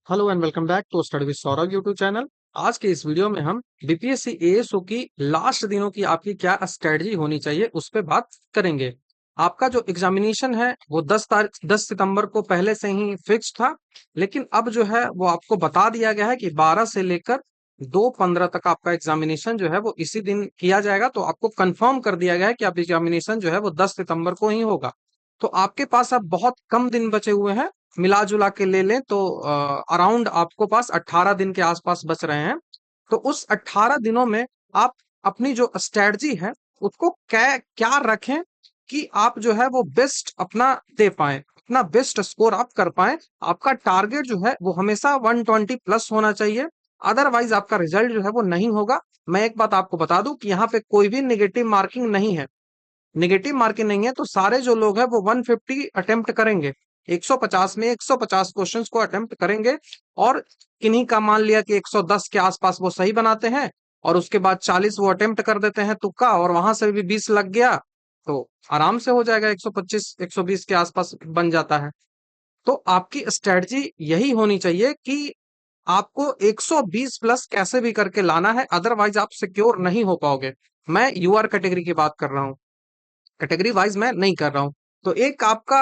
Hello and welcome back to study with Saurabh YouTube channel. आज के इस वीडियो में हम बीपीएससी एएसओ की लास्ट दिनों की आपकी क्या स्ट्रेटजी होनी चाहिए उस पे बात करेंगे। आपका जो एग्जामिनेशन है वो 10 सितंबर को पहले से ही फिक्स था, लेकिन अब जो है वो आपको बता दिया गया है कि 12 से लेकर 2/15 तक आपका एग्जामिनेशन जो है वो इसी दिन किया जाएगा। तो आपको कंफर्म कर दिया गया है कि आप एग्जामिनेशन जो है वो 10 सितंबर को ही होगा। तो आपके पास अब बहुत कम दिन बचे हुए हैं। मिला जुला के ले लें तो अराउंड आपको पास 18 दिन के आसपास बच रहे हैं। तो उस 18 दिनों में आप अपनी जो स्ट्रेटजी है उसको क्या क्या रखें कि आप जो है वो बेस्ट अपना दे पाए, अपना बेस्ट स्कोर आप कर पाए। आपका टारगेट जो है वो हमेशा 120 प्लस होना चाहिए, अदरवाइज आपका रिजल्ट जो है वो नहीं होगा। मैं एक बात आपको बता दूं कि यहाँ पे कोई भी नेगेटिव मार्किंग नहीं है। नेगेटिव मार्किंग नहीं है तो सारे जो लोग हैं वो 150 अटेम्प्ट करेंगे। 150 में 150 क्वेश्चंस को अटेम्प्ट करेंगे, और किन्हीं का मान लिया कि 110 के आसपास वो सही बनाते हैं, और उसके बाद 40 वो अटेम्प्ट कर देते हैं तुक्का, और वहां से भी 20 लग गया तो आराम से हो जाएगा, 125 120 के आसपास बन जाता है। तो आपकी स्ट्रेटजी यही होनी चाहिए कि आपको 120 प्लस कैसे भी करके लाना है, अदरवाइज आप सिक्योर नहीं हो पाओगे। मैं यूआर कैटेगरी की बात कर रहा हूँ, कैटेगरी वाइज मैं नहीं कर रहा हूं। तो एक आपका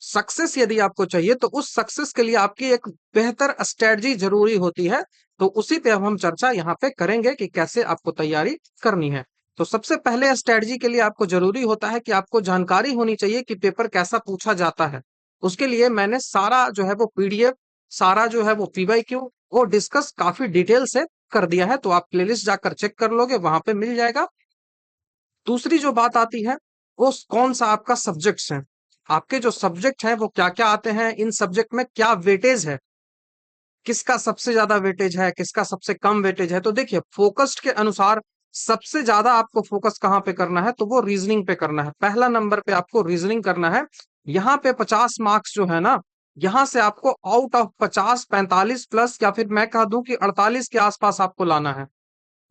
सक्सेस यदि आपको चाहिए तो उस सक्सेस के लिए आपकी एक बेहतर स्ट्रेटजी जरूरी होती है। तो उसी पे अब हम चर्चा यहाँ पे करेंगे कि कैसे आपको तैयारी करनी है। तो सबसे पहले स्ट्रेटजी के लिए आपको जरूरी होता है कि आपको जानकारी होनी चाहिए कि पेपर कैसा पूछा जाता है। उसके लिए मैंने सारा जो है वो पीडीएफ, सारा जो है वो पीवाईक्यू वो डिस्कस काफी डिटेल से कर दिया है। तो आप प्लेलिस्ट जाकर चेक कर लोगे, वहां पे मिल जाएगा। दूसरी जो बात आती है वो कौन सा आपका सब्जेक्ट्स है। आपके जो सब्जेक्ट हैं वो क्या क्या आते हैं, इन सब्जेक्ट में क्या वेटेज है, किसका सबसे ज्यादा वेटेज है, किसका सबसे कम वेटेज है। तो देखिए फोकस्ड के अनुसार सबसे ज्यादा आपको फोकस कहाँ पे करना है, तो वो रीजनिंग पे करना है। पहला नंबर पे आपको रीजनिंग करना है। यहाँ पे 50 मार्क्स जो है ना, यहाँ से आपको आउट ऑफ 50 45 प्लस, या फिर मैं कह दूं कि 48 के आसपास आपको लाना है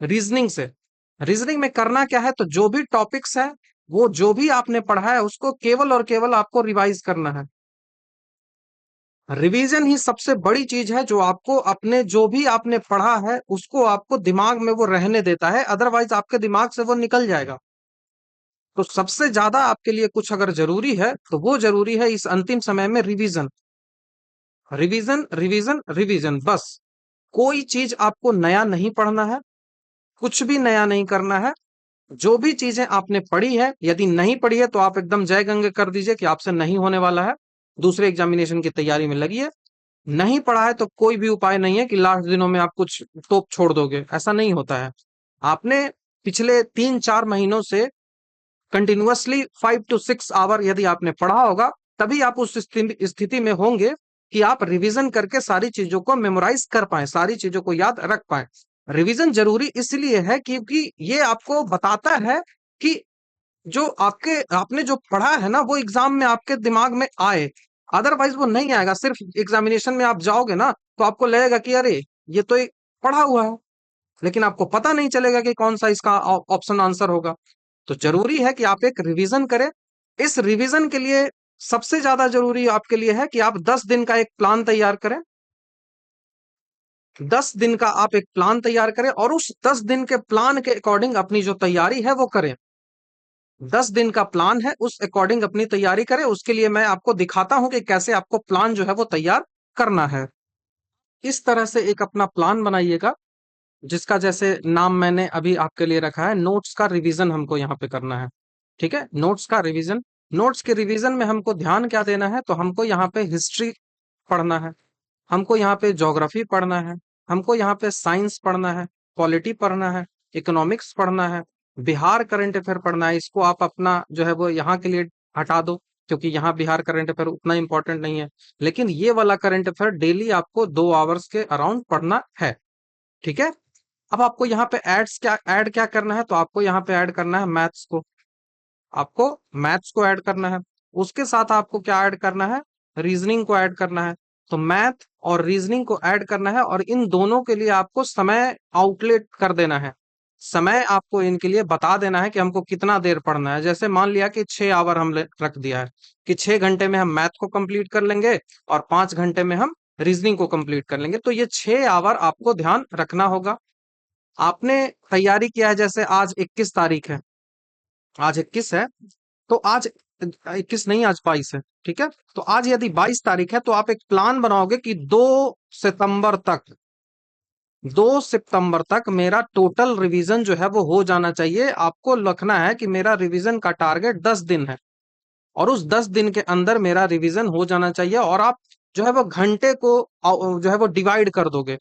रीजनिंग से। रीजनिंग में करना क्या है, तो जो भी टॉपिक्स है वो जो भी आपने पढ़ा है उसको केवल और केवल आपको रिवाइज करना है। रिवीजन ही सबसे बड़ी चीज है जो आपको अपने जो भी आपने पढ़ा है उसको आपको दिमाग में वो रहने देता है, अदरवाइज आपके दिमाग से वो निकल जाएगा। तो सबसे ज्यादा आपके लिए कुछ अगर जरूरी है तो वो जरूरी है इस अंतिम समय में रिवीजन। रिवीजन रिवीजन रिवीजन, बस। कोई चीज आपको नया नहीं पढ़ना है, कुछ भी नया नहीं करना है। जो भी चीजें आपने पढ़ी है, यदि नहीं पढ़ी है तो आप एकदम जय गंगे कर दीजिए कि आपसे नहीं होने वाला है। दूसरे एग्जामिनेशन की तैयारी में लगी है। नहीं पढ़ा है तो कोई भी उपाय नहीं है कि लास्ट दिनों में आप कुछ टोप छोड़ दोगे, ऐसा नहीं होता है। आपने पिछले 3-4 महीनों से कंटिन्यूअसली 5 to 6 आवर यदि आपने पढ़ा होगा, तभी आप उस स्थिति में होंगे कि आप रिवीजन करके सारी चीजों को मेमोराइज कर पाए, सारी चीजों को याद रख पाए। रिवीजन जरूरी इसलिए है क्योंकि ये आपको बताता है कि जो आपके आपने जो पढ़ा है ना वो एग्जाम में आपके दिमाग में आए, अदरवाइज वो नहीं आएगा। सिर्फ एग्जामिनेशन में आप जाओगे ना तो आपको लगेगा कि अरे ये तो एक पढ़ा हुआ है, लेकिन आपको पता नहीं चलेगा कि कौन सा इसका ऑप्शन आंसर होगा। तो जरूरी है कि आप एक रिवीजन करें। इस रिवीजन के लिए सबसे ज्यादा जरूरी आपके लिए है कि आप 10 दिन का एक प्लान तैयार करें। 10 दिन का आप एक प्लान तैयार करें और उस 10 दिन के प्लान के अकॉर्डिंग अपनी जो तैयारी है वो करें। 10 दिन का प्लान है, उस अकॉर्डिंग अपनी तैयारी करें। उसके लिए मैं आपको दिखाता हूं कि कैसे आपको प्लान जो है वो तैयार करना है। इस तरह से एक अपना प्लान बनाइएगा, जिसका जैसे नाम मैंने अभी आपके लिए रखा है, नोट्स का रिवीजन हमको यहाँ पे करना है। ठीक है, नोट्स का रिवीजन। नोट्स के रिवीजन में हमको ध्यान क्या देना है, तो हमको यहाँ पे हिस्ट्री पढ़ना है, हमको यहाँ पे ज्योग्राफी पढ़ना है, हमको यहाँ पे साइंस पढ़ना है, पॉलिटी पढ़ना है, इकोनॉमिक्स पढ़ना है, बिहार करंट अफेयर पढ़ना है। इसको आप अपना जो है वो यहाँ के लिए हटा दो, क्योंकि यहाँ बिहार करंट अफेयर उतना इंपॉर्टेंट नहीं है। लेकिन ये वाला करंट अफेयर डेली आपको 2 आवर्स के अराउंड पढ़ना है। ठीक है। अब आपको यहाँ पे ऐड क्या करना है, तो आपको यहाँ पे ऐड करना है मैथ्स को। आपको मैथ्स को ऐड करना है। उसके साथ आपको क्या ऐड करना है, रीजनिंग को ऐड करना है। तो मैथ और रीजनिंग को ऐड करना है, और इन दोनों के लिए आपको समय आउटलेट कर देना है। समय आपको इनके लिए बता देना है कि हमको कितना देर पढ़ना है। जैसे मान लिया कि 6 आवर रख दिया है कि 6 घंटे में हम मैथ को कंप्लीट कर लेंगे और 5 घंटे में हम रीजनिंग को कंप्लीट कर लेंगे। तो ये 6 आवर आपको ध्यान रखना होगा। आपने तैयारी किया है, जैसे आज 21 तारीख है, आज 21 है, तो आज 21 नहीं, आज 22 है, ठीक है। तो आज यदि 22 तारीख है तो आप एक प्लान बनाओगे कि 2 सितंबर तक, 2 सितंबर तक मेरा टोटल रिवीजन जो है वो हो जाना चाहिए। आपको लिखना है कि मेरा रिवीजन का टारगेट 10 दिन है और उस 10 दिन के अंदर मेरा रिवीजन हो जाना चाहिए। और आप जो है वो घंटे को जो है वो डिवाइड कर दोगे।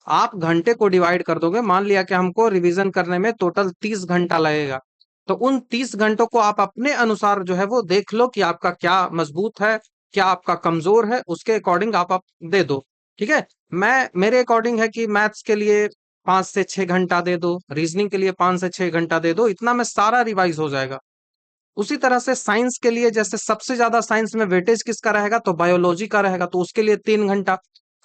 आप घंटे को डिवाइड कर दोगे, मान लिया कि हमको रिवीजन करने में टोटल 30 घंटा लगेगा, तो उन 30 घंटों को आप अपने अनुसार जो है वो देख लो कि आपका क्या मजबूत है, क्या आपका कमजोर है, उसके अकॉर्डिंग आप दे दो। ठीक है। मेरे अकॉर्डिंग है कि मैथ्स के लिए 5 से 6 घंटा दे दो, रीजनिंग के लिए 5 से 6 घंटा दे दो, इतना में सारा रिवाइज हो जाएगा। उसी तरह से साइंस के लिए, जैसे सबसे ज्यादा साइंस में वेटेज किसका रहेगा, तो बायोलॉजी का रहेगा, तो उसके लिए 3 घंटा।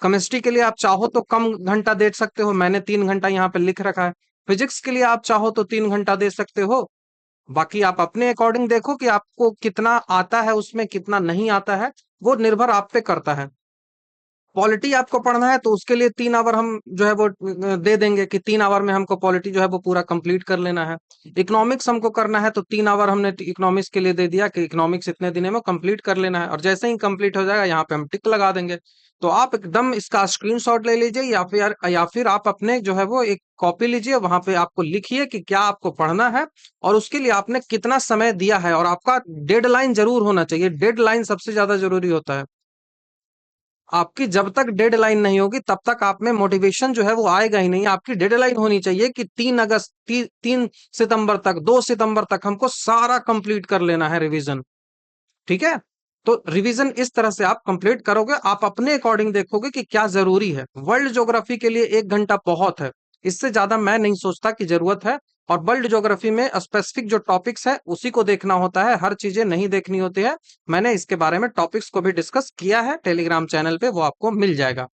केमिस्ट्री के लिए आप चाहो तो कम घंटा दे सकते हो, मैंने 3 घंटा यहाँ पे लिख रखा है। फिजिक्स के लिए आप चाहो तो 3 घंटा दे सकते हो। बाकी आप अपने अकॉर्डिंग देखो कि आपको कितना आता है, उसमें कितना नहीं आता है, वो निर्भर आप पे करता है। पॉलिटी आपको पढ़ना है तो उसके लिए 3 आवर हम जो है वो दे देंगे कि 3 आवर में हमको पॉलिटी जो है वो पूरा कंप्लीट कर लेना है। इकोनॉमिक्स हमको करना है तो 3 आवर हमने इकोनॉमिक्स के लिए दे दिया कि इकोनॉमिक्स इतने दिनों में कंप्लीट कर लेना है, और जैसे ही कंप्लीट हो जाएगा यहाँ पे हम टिक लगा देंगे। तो आप एकदम इसका स्क्रीनशॉट ले लीजिए, या फिर आप अपने जो है वो एक कॉपी लीजिए, वहां पे आपको लिखिए कि क्या आपको पढ़ना है और उसके लिए आपने कितना समय दिया है, और आपका डेडलाइन जरूर होना चाहिए। डेडलाइन सबसे ज्यादा जरूरी होता है। आपकी जब तक डेडलाइन नहीं होगी तब तक आप में मोटिवेशन जो है वो आएगा ही नहीं। आपकी डेडलाइन होनी चाहिए कि 3 अगस्त, 3 सितंबर तक, 2 सितंबर तक हमको सारा कंप्लीट कर लेना है रिवीजन। ठीक है। तो रिवीजन इस तरह से आप कंप्लीट करोगे, आप अपने अकॉर्डिंग देखोगे कि क्या जरूरी है। वर्ल्ड ज्योग्राफी के लिए 1 घंटा बहुत है, इससे ज्यादा मैं नहीं सोचता कि जरूरत है। और वर्ल्ड ज्योग्राफी में स्पेसिफिक जो टॉपिक्स है उसी को देखना होता है, हर चीजें नहीं देखनी होती है। मैंने इसके बारे में टॉपिक्स को भी डिस्कस किया है टेलीग्राम चैनल पे, वो आपको मिल जाएगा।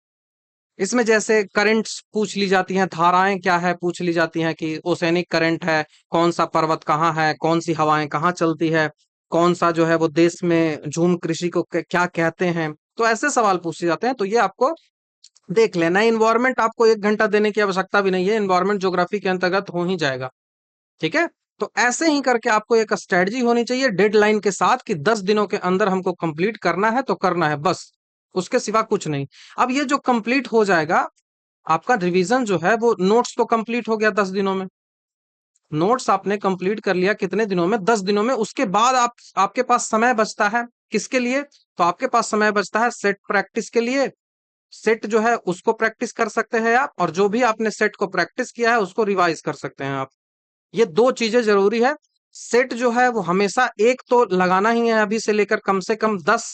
इसमें जैसे करंट्स पूछ ली जाती हैं, धाराएं क्या है पूछ ली जाती हैं, कि ओसेनिक करंट है, कौन सा पर्वत कहाँ है, कौन सी हवाएं कहाँ चलती है, कौन सा जो है वो देश में झूम कृषि को क्या कहते हैं। तो ऐसे सवाल पूछे जाते हैं, तो ये आपको देख लेना। इन्वायरमेंट आपको 1 घंटा देने की आवश्यकता भी नहीं है, इन्वायरमेंट ज्योग्राफी के अंतर्गत हो ही जाएगा। ठीक है। तो ऐसे ही करके आपको एक स्ट्रेटजी होनी चाहिए डेडलाइन के साथ, कि 10 दिनों के अंदर हमको कंप्लीट करना है तो करना है बस, उसके सिवा कुछ नहीं। अब ये जो कंप्लीट हो जाएगा, आपका रिवीजन जो है वो, नोट्स तो कंप्लीट हो गया 10 दिनों में, नोट्स आपने कंप्लीट कर लिया कितने दिनों में, 10 दिनों में। उसके बाद आपके पास समय बचता है किसके लिए, तो आपके पास समय बचता है सेट प्रैक्टिस के लिए। सेट जो है उसको प्रैक्टिस कर सकते हैं आप, और जो भी आपने सेट को प्रैक्टिस किया है उसको रिवाइज कर सकते हैं आप। ये दो चीजें जरूरी है। सेट जो है वो हमेशा एक तो लगाना ही है, अभी से लेकर कम से कम 10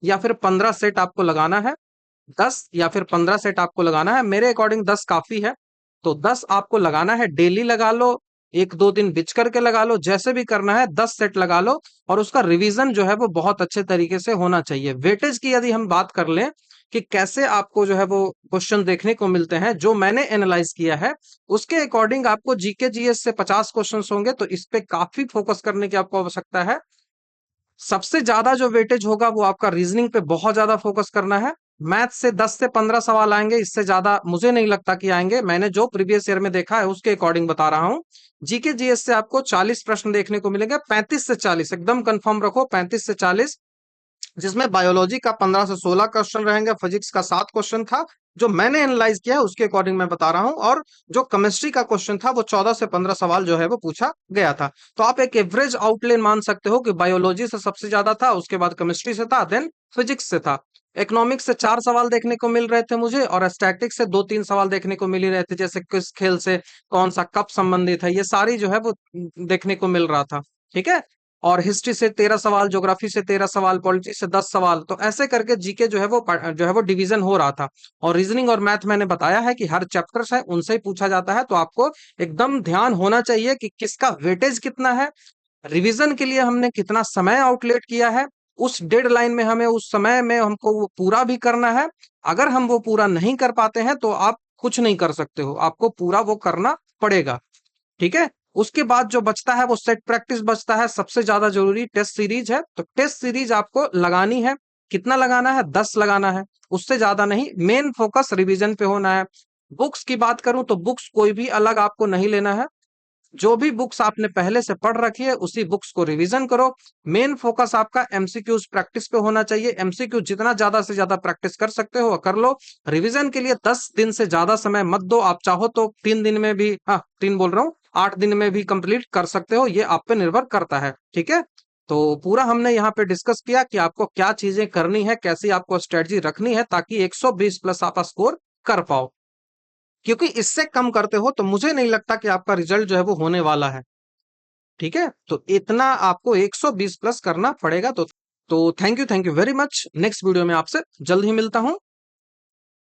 या फिर 15 सेट आपको लगाना है। 10 या फिर 15 सेट आपको लगाना है, मेरे अकॉर्डिंग 10 काफी है। तो 10 आपको लगाना है, डेली लगा लो, 1-2 दिन बिच करके लगा लो, जैसे भी करना है 10 सेट लगा लो। और उसका रिवीजन जो है वो बहुत अच्छे तरीके से होना चाहिए। वेटेज की यदि हम बात कर लें कि कैसे आपको जो है वो क्वेश्चन देखने को मिलते हैं, जो मैंने एनालाइज किया है उसके अकॉर्डिंग आपको जीके जीएस से 50 क्वेश्चन होंगे, तो इस पे काफी फोकस करने की आपको आवश्यकता है। सबसे ज्यादा जो वेटेज होगा वो आपका रीजनिंग पे बहुत ज्यादा फोकस करना है। मैथ से 10 से 15 सवाल आएंगे, इससे ज्यादा मुझे नहीं लगता कि आएंगे, मैंने जो प्रीवियस ईयर में देखा है उसके अकॉर्डिंग बता रहा हूँ। जीके जीएस से आपको 40 प्रश्न देखने को मिलेंगे, 35 से 40 एकदम कंफर्म रखो, 35 से 40, जिसमें बायोलॉजी का 15 से 16 क्वेश्चन रहेंगे, फिजिक्स का 7 क्वेश्चन था जो मैंने एनालाइज किया है उसके अकॉर्डिंग मैं बता रहा हूं, और जो केमिस्ट्री का क्वेश्चन था वो 14 से 15 सवाल जो है वो पूछा गया था। तो आप एक एवरेज आउटलाइन मान सकते हो कि बायोलॉजी से सबसे ज्यादा था, उसके बाद केमिस्ट्री से था, देन फिजिक्स से था। इकोनॉमिक्स से 4 सवाल देखने को मिल रहे थे मुझे, और स्टैटिक्स से 2-3 सवाल देखने को मिल ही रहे थे, जैसे किस खेल से कौन सा कब संबंधित है, ये सारी जो है वो देखने को मिल रहा था। ठीक है। और हिस्ट्री से 13 सवाल, ज्योग्राफी से 13 सवाल, पॉलिटी से 10 सवाल, तो ऐसे करके जीके जो है वो डिवीजन हो रहा था। और रीजनिंग और मैथ मैंने बताया है कि हर चैप्टर्स है उनसे ही पूछा जाता है, तो आपको एकदम ध्यान होना चाहिए कि किसका वेटेज कितना है, रिवीजन के लिए हमने कितना समय आउटलेट किया है, उस डेडलाइन में हमें, उस समय में हमको वो पूरा भी करना है। अगर हम वो पूरा नहीं कर पाते हैं तो आप कुछ नहीं कर सकते हो, आपको पूरा वो करना पड़ेगा। ठीक है। उसके बाद जो बचता है वो सेट प्रैक्टिस बचता है, सबसे ज्यादा जरूरी टेस्ट सीरीज है, तो टेस्ट सीरीज आपको लगानी है। कितना लगाना है? 10 लगाना है, उससे ज्यादा नहीं। मेन फोकस रिवीजन पे होना है। बुक्स की बात करूं तो बुक्स कोई भी अलग आपको नहीं लेना है। जो भी बुक्स आपने पहले से पढ़ रखी है उसी बुक्स को रिवीजन करो। मेन फोकस आपका एमसीक्यूज प्रैक्टिस पे होना चाहिए। एमसीक्यू जितना ज्यादा से ज्यादा प्रैक्टिस कर सकते हो कर लो। रिवीजन के लिए 10 दिन से ज्यादा समय मत दो। आप चाहो तो 3 दिन में भी, हाँ 3 बोल रहा हूँ, 8 दिन में भी कंप्लीट कर सकते हो। ये आप पे निर्भर करता है, ठीक है। तो पूरा हमने यहाँ पे डिस्कस किया कि आपको क्या चीजें करनी है, कैसी आपको स्ट्रेटजी रखनी है ताकि 120 प्लस आप स्कोर कर पाओ। क्योंकि इससे कम करते हो तो मुझे नहीं लगता कि आपका रिजल्ट जो है वो होने वाला है, ठीक है। तो इतना आपको 120 प्लस करना पड़ेगा। तो thank you very much. Next video में आपसे जल्द ही मिलता हूं।